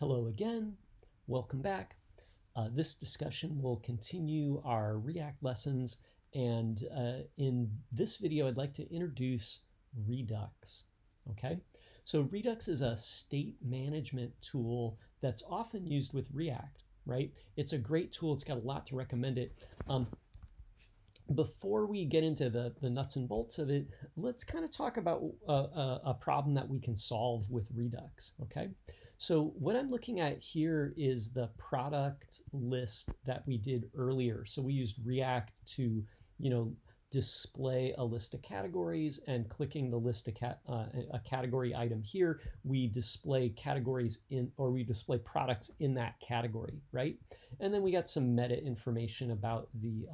Hello again, welcome back. This discussion will continue our React lessons, and in this video I'd like to introduce Redux. Okay, so Redux is a state management tool that's often used with React, right? It's a great tool, it's got a lot to recommend it. Before we get into the nuts and bolts of it, let's kind of talk about a problem that we can solve with Redux, okay? So what I'm looking at here is the product list that we did earlier. So we used React to, display a list of categories, and clicking the list of a category item here, we display categories in, or we display products in that category, right? And then we got some meta information about the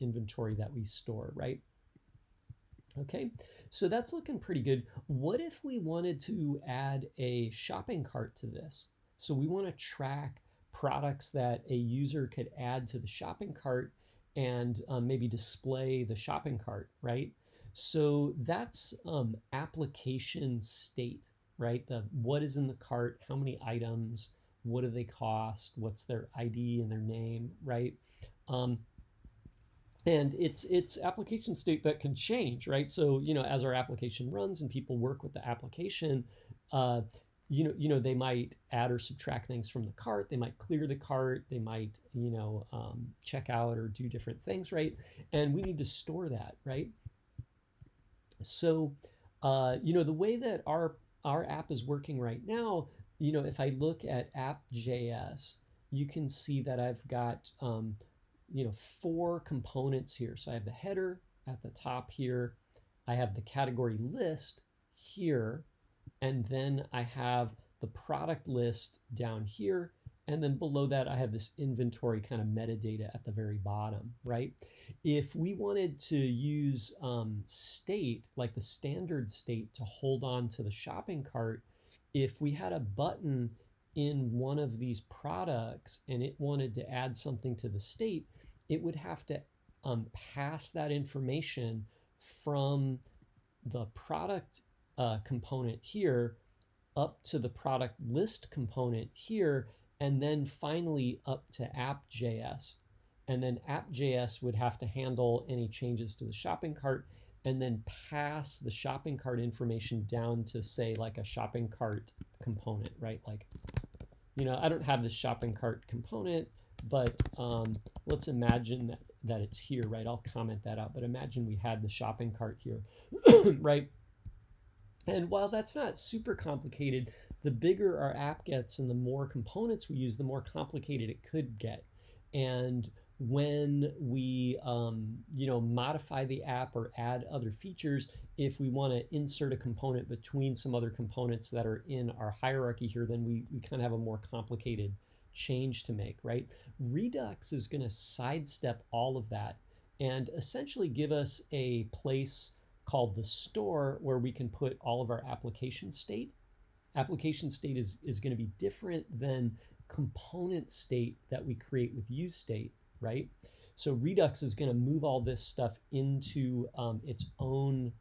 inventory that we store, right? Okay, so that's looking pretty good. What if we wanted to add a shopping cart to this? So we want to track products that a user could add to the shopping cart and maybe display the shopping cart, right? So that's application state, right? What is in the cart, how many items, what do they cost, what's their ID and their name, right? And it's application state that can change, right? So, as our application runs and people work with the application, they might add or subtract things from the cart. They might clear the cart. They might, check out or do different things, right? And we need to store that, right? So, the way that our app is working right now, if I look at app.js, you can see that I've got 4 components here. So I have the header at the top here, I have the category list here, and then I have the product list down here, and then below that I have this inventory kind of metadata at the very bottom, right? If we wanted to use state, like the standard state, to hold on to the shopping cart, if we had a button in one of these products and it wanted to add something to the state, it would have to pass that information from the product component here up to the product list component here, and then finally up to app.js. And then app.js would have to handle any changes to the shopping cart and then pass the shopping cart information down to, say, like a shopping cart component, right? Like, I don't have this shopping cart component, but let's imagine that it's here, right? I'll comment that out, but imagine we had the shopping cart here, right? And while that's not super complicated, the bigger our app gets and the more components we use, the more complicated it could get. And when we modify the app or add other features, if we want to insert a component between some other components that are in our hierarchy here, then we kind of have a more complicated change to make, right? Redux is going to sidestep all of that and essentially give us a place called the store where we can put all of our application state. Application state is going to be different than component state that we create with use state, right? So Redux is going to move all this stuff into its own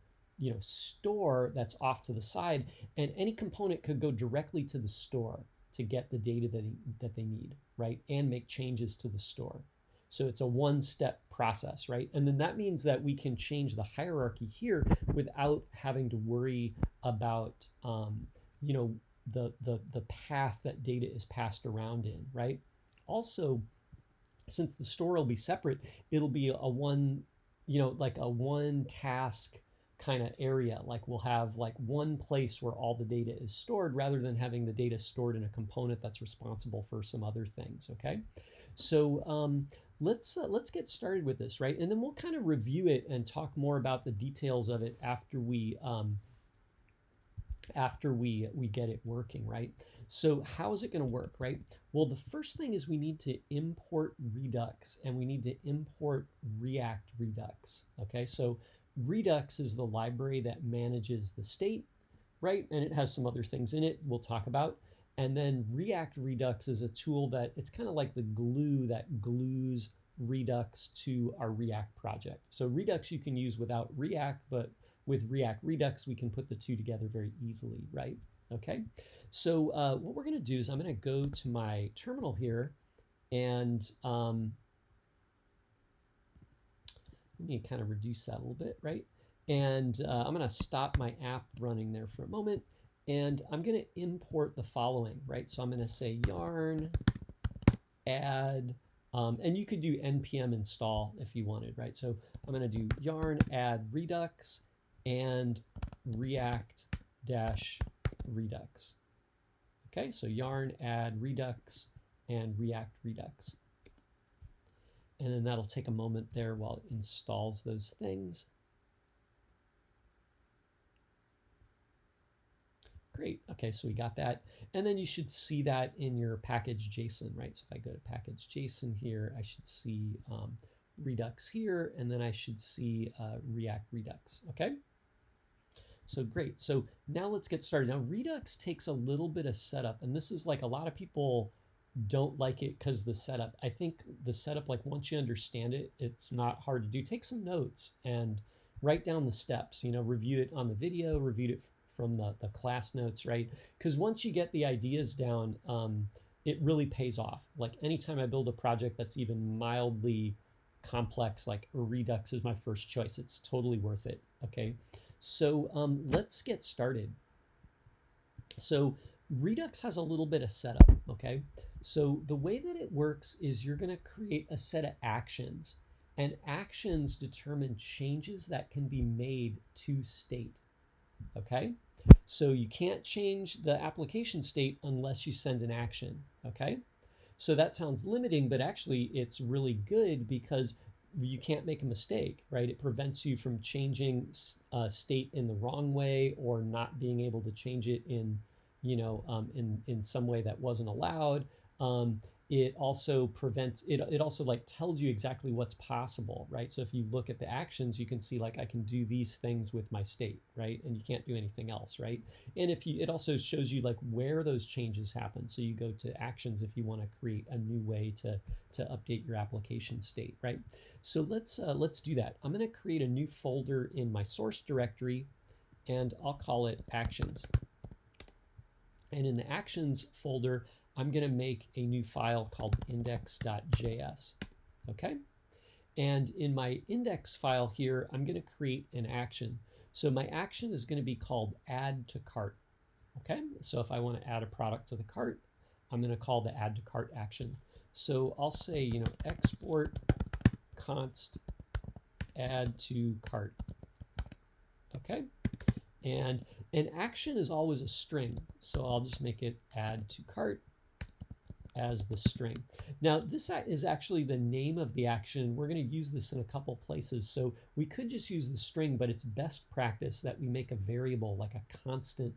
store that's off to the side, and any component could go directly to the store to get the data that they need, right? And make changes to the store. So it's a one-step process, right? And then that means that we can change the hierarchy here without having to worry about the path that data is passed around in, right? Also, since the store will be separate, it'll be a one task kind of area. Like we'll have like one place where all the data is stored rather than having the data stored in a component that's responsible for some other things, okay? So let's get started with this, right? And then we'll kind of review it and talk more about the details of it after we get it working, right? So how is it going to work, right? Well, the first thing is we need to import Redux, and we need to import React Redux, okay? So Redux is the library that manages the state, right? And it has some other things in it we'll talk about. And then React Redux is a tool that it's kind of like the glue that glues Redux to our React project. So Redux you can use without React, but with React Redux we can put the two together very easily, right? Okay, so what we're going to do is I'm going to go to my terminal here, and let me kind of reduce that a little bit, right? And I'm going to stop my app running there for a moment, and I'm going to import the following, right? So I'm going to say yarn add, and you could do npm install if you wanted, right? So I'm going to do yarn add Redux and React dash Redux. Okay, so yarn add Redux and React Redux. And then that'll take a moment there while it installs those things. Great. Okay, so we got that. And then you should see that in your package JSON, right? So if I go to package JSON here, I should see Redux here, and then I should see React Redux. Okay? So great. So now let's get started. Now Redux takes a little bit of setup, and this is like a lot of people don't like it because the setup. I think the setup, like once you understand it, it's not hard to do. Take some notes and write down the steps, you know, review it on the video, review it from the class notes, right? Because once you get the ideas down, it really pays off. Like anytime I build a project that's even mildly complex, like Redux is my first choice. It's totally worth it, okay? So let's get started. So Redux has a little bit of setup, okay? So the way that it works is you're going to create a set of actions, and actions determine changes that can be made to state, okay? So you can't change the application state unless you send an action, okay? So that sounds limiting, but actually it's really good because you can't make a mistake, right? It prevents you from changing state in the wrong way or not being able to change it in, you know, in some way that wasn't allowed. It also prevents it. It also like tells you exactly what's possible, right? So if you look at the actions, you can see like I can do these things with my state, right? And you can't do anything else, right? And if you, it also shows you like where those changes happen. So you go to actions if you want to create a new way to update your application state, right? So let's do that. I'm going to create a new folder in my source directory, and I'll call it actions. And in the actions folder, I'm going to make a new file called index.js. Okay? And in my index file here, I'm going to create an action. So my action is going to be called add to cart. Okay? So if I want to add a product to the cart, I'm going to call the add to cart action. So I'll say, you know, export const add to cart. Okay? And an action is always a string. So I'll just make it add to cart as the string. Now this is actually the name of the action. We're going to use this in a couple places. So we could just use the string, but it's best practice that we make a variable, like a constant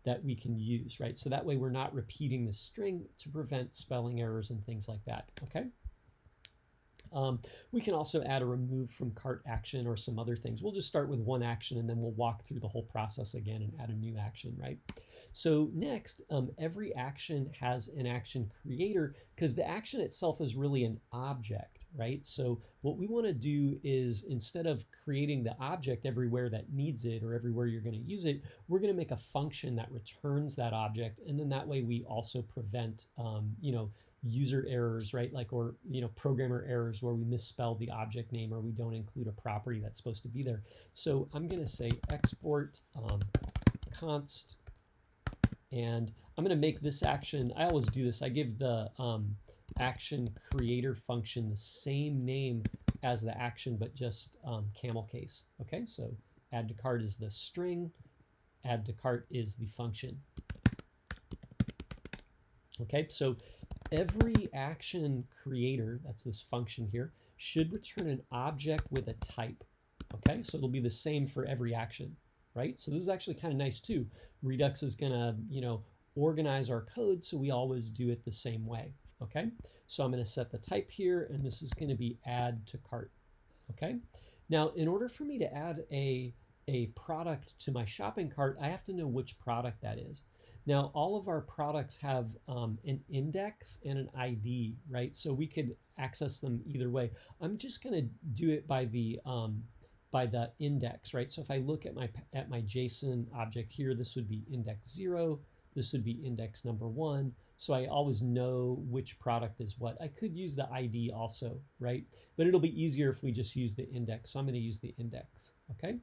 that we can use, right? So that way we're not repeating the string to prevent spelling errors and things like that, okay? We can also add a remove from cart action or some other things. We'll just start with one action and then we'll walk through the whole process again and add a new action, right? So next, every action has an action creator because the action itself is really an object, right? So what we want to do is instead of creating the object everywhere that needs it or everywhere you're going to use it, we're going to make a function that returns that object, and then that way we also prevent, you know, user errors, right? Like, or, you know, programmer errors where we misspell the object name or we don't include a property that's supposed to be there. So I'm going to say export const, and I'm going to make this action. I always do this. I give the action creator function the same name as the action, but just camel case. Okay, so add to cart is the string, add to cart is the function. Okay, so every action creator, that's this function here, should return an object with a type. Okay, so it'll be the same for every action, right? So this is actually kind of nice too. Redux is gonna, you know, organize our code so we always do it the same way. Okay, so I'm gonna set the type here, and this is gonna be add to cart. Okay, now in order for me to add a product to my shopping cart, I have to know which product that is. Now, all of our products have an index and an ID, right? So we could access them either way. I'm just going to do it by the by the index, right? So if I look at my JSON object here, this would be index 0, this would be index number 1. So I always know which product is what. I could use the ID also, right? But it'll be easier if we just use the index. So I'm going to use the index, okay?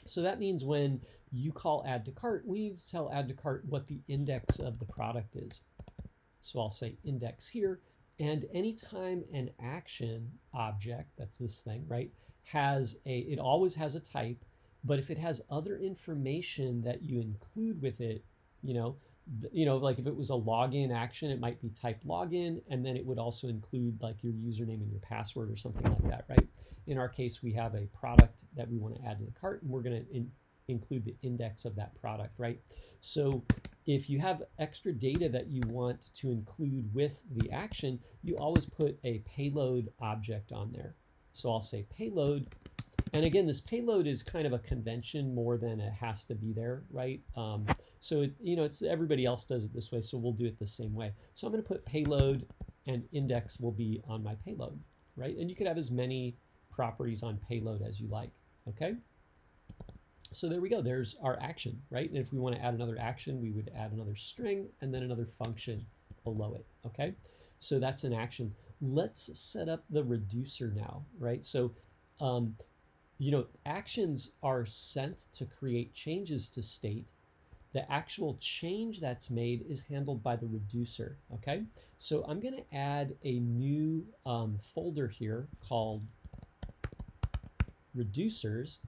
So that means when you call add to cart, we need to tell add to cart what the index of the product is. So I'll say index here, and anytime an action object, that's this thing, right, it always has a type, but if it has other information that you include with it, like if it was a login action, it might be type login, and then it would also include like your username and your password or something like that, right? In our case, we have a product that we want to add to the cart, and we're going to include the index of that product, right? So if you have extra data that you want to include with the action, you always put a payload object on there. So I'll say payload, and again, this payload is kind of a convention more than it has to be there, right? So it's everybody else does it this way, so we'll do it the same way. So I'm going to put payload, and index will be on my payload, right? And you could have as many properties on payload as you like, okay? So there we go, there's our action, right? And if we want to add another action, we would add another string and then another function below it, okay? So that's an action. Let's set up the reducer now, right? So, actions are sent to create changes to state. The actual change that's made is handled by the reducer, okay? So I'm going to add a new folder here called reducers.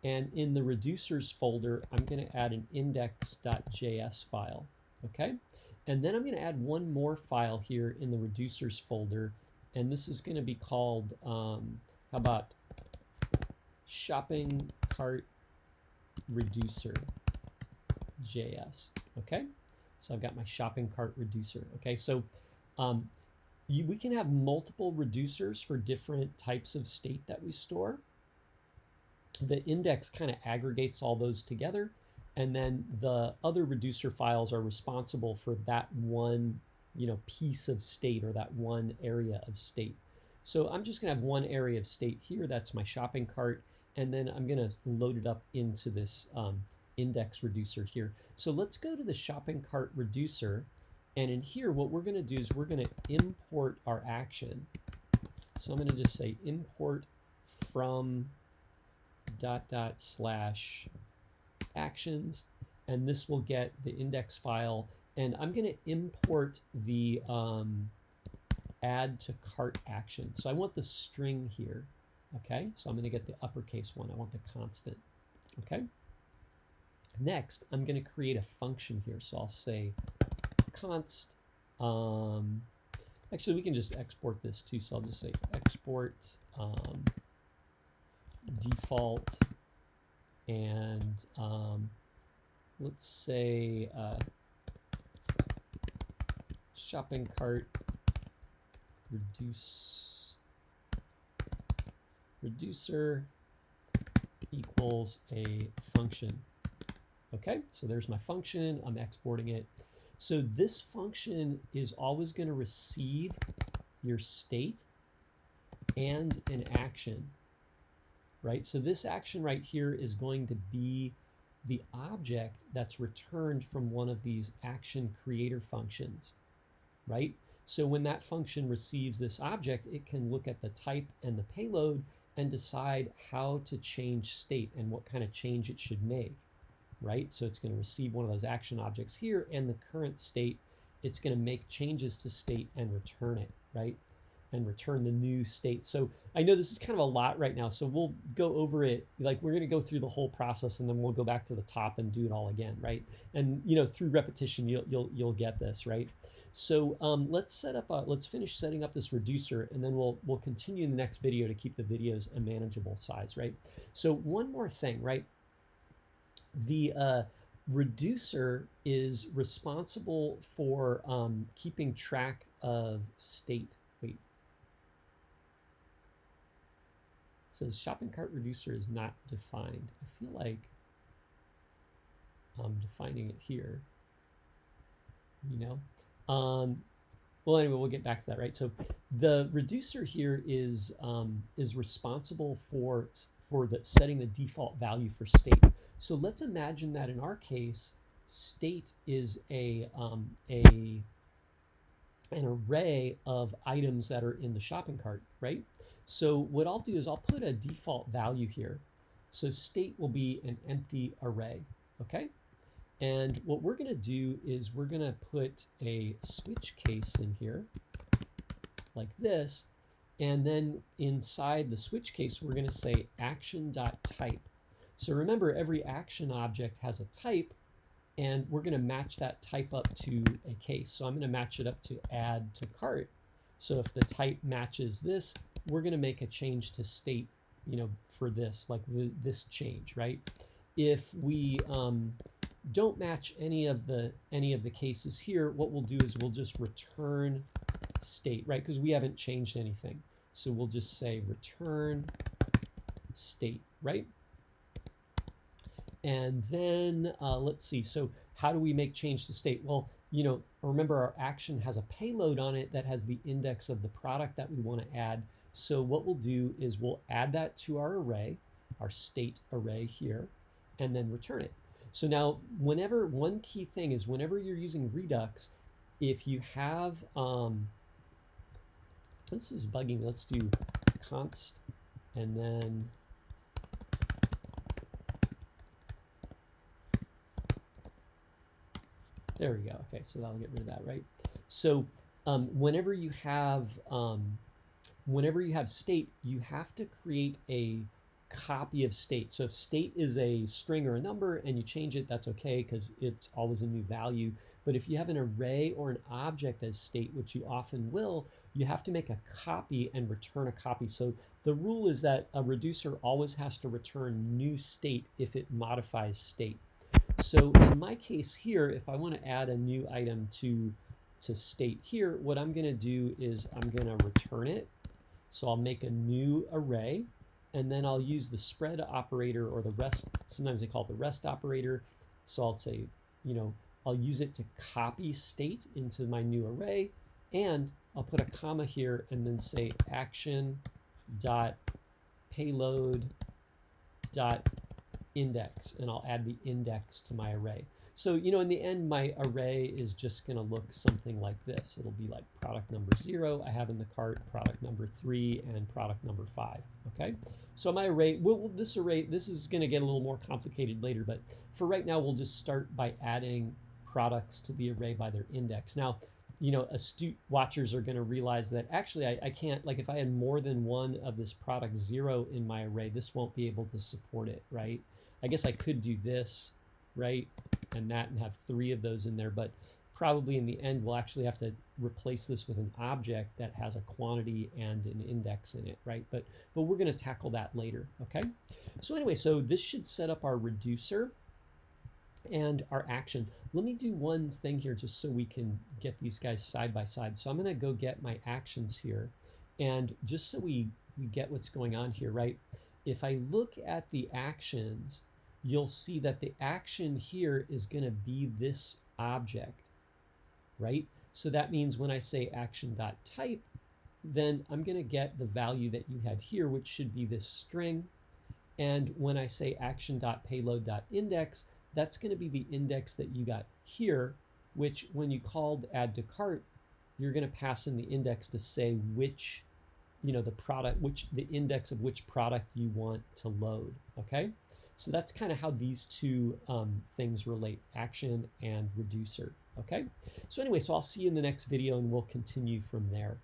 And in the reducers folder, I'm going to add an index.js file, okay? And then I'm going to add one more file here in the reducers folder, and this is going to be called, how about shopping cart reducer JS, okay? So I've got my shopping cart reducer, okay? So we can have multiple reducers for different types of state that we store. The index kind of aggregates all those together, and then the other reducer files are responsible for that one piece of state or that one area of state. So I'm just going to have one area of state here, that's my shopping cart, and then I'm going to load it up into this index reducer here. So let's go to the shopping cart reducer, and in here what we're going to do is we're going to import our action. So I'm going to just say import from ... actions, and this will get the index file, and I'm going to import the add to cart action. So I want the string here, okay? So I'm going to get the uppercase one. I want the constant, okay? Next, I'm going to create a function here. So I'll say const, actually we can just export this too, so I'll just say export default, and let's say shopping cart reducer equals a function. Okay, so there's my function, I'm exporting it. So this function is always going to receive your state and an action, right? So this action right here is going to be the object that's returned from one of these action creator functions, right? So when that function receives this object, it can look at the type and the payload and decide how to change state and what kind of change it should make, right? So it's going to receive one of those action objects here, and the current state, it's going to make changes to state and return it, right? And return the new state. So I know this is kind of a lot right now, so we'll go over it. Like, we're going to go through the whole process, and then we'll go back to the top and do it all again, right? And through repetition, you'll get this, right? So let's finish setting up this reducer, and then we'll continue in the next video to keep the videos a manageable size, right? So one more thing, right? The reducer is responsible for keeping track of state. Wait. It says shopping cart reducer is not defined. I feel like I'm defining it here. well, anyway, we'll get back to that, right? So the reducer here is responsible for the setting the default value for state. So let's imagine that in our case, state is an array of items that are in the shopping cart, right? So what I'll do is I'll put a default value here. So state will be an empty array, okay? And what we're going to do is we're going to put a switch case in here like this. And then inside the switch case, we're going to say action.type. So remember, every action object has a type, and we're going to match that type up to a case. So I'm going to match it up to add to cart. So if the type matches this, we're going to make a change to state, for this, like this change, right? If we don't match any of the cases here, what we'll do is we'll just return state, right? Because we haven't changed anything. So we'll just say return state, right? And then let's see, so how do we make change to state? Well, remember our action has a payload on it that has the index of the product that we want to add. So what we'll do is we'll add that to our array, our state array here, and then return it. So now one key thing is whenever you're using Redux, if you have, this is bugging me, let's do const and then there we go. Okay, so that'll get rid of that, right? So whenever you have state, you have to create a copy of state. So if state is a string or a number and you change it, that's okay because it's always a new value. But if you have an array or an object as state, which you often will, you have to make a copy and return a copy. So the rule is that a reducer always has to return new state if it modifies state. So in my case here, if I want to add a new item to state here, what I'm going to do is I'm going to return it. So I'll make a new array, and then I'll use the spread operator or the rest, sometimes they call it the rest operator. So I'll say, I'll use it to copy state into my new array, and I'll put a comma here and then say action dot payload dot index, and I'll add the index to my array. So, in the end, my array is just going to look something like this. It'll be like product number 0, I have in the cart product number 3 and product number 5, okay? So my array, this is going to get a little more complicated later, but for right now, we'll just start by adding products to the array by their index. Now, astute watchers are going to realize that actually I can't, like if I had more than one of this product 0 in my array, this won't be able to support it, right? I guess I could do this, right, and that, and have 3 of those in there, but probably in the end we'll actually have to replace this with an object that has a quantity and an index in it, right? But we're going to tackle that later, okay? So anyway, so this should set up our reducer and our action. Let me do one thing here just so we can get these guys side by side. So I'm going to go get my actions here, and just so we get what's going on here, right? If I look at the actions, you'll see that the action here is going to be this object, right? So that means when I say action.type, then I'm going to get the value that you have here, which should be this string. And when I say action.payload.index, that's going to be the index that you got here, which when you called add to cart, you're going to pass in the index to say which, the index of which product you want to load, okay? So that's kind of how these two things relate, action and reducer, okay? So anyway, so I'll see you in the next video and we'll continue from there.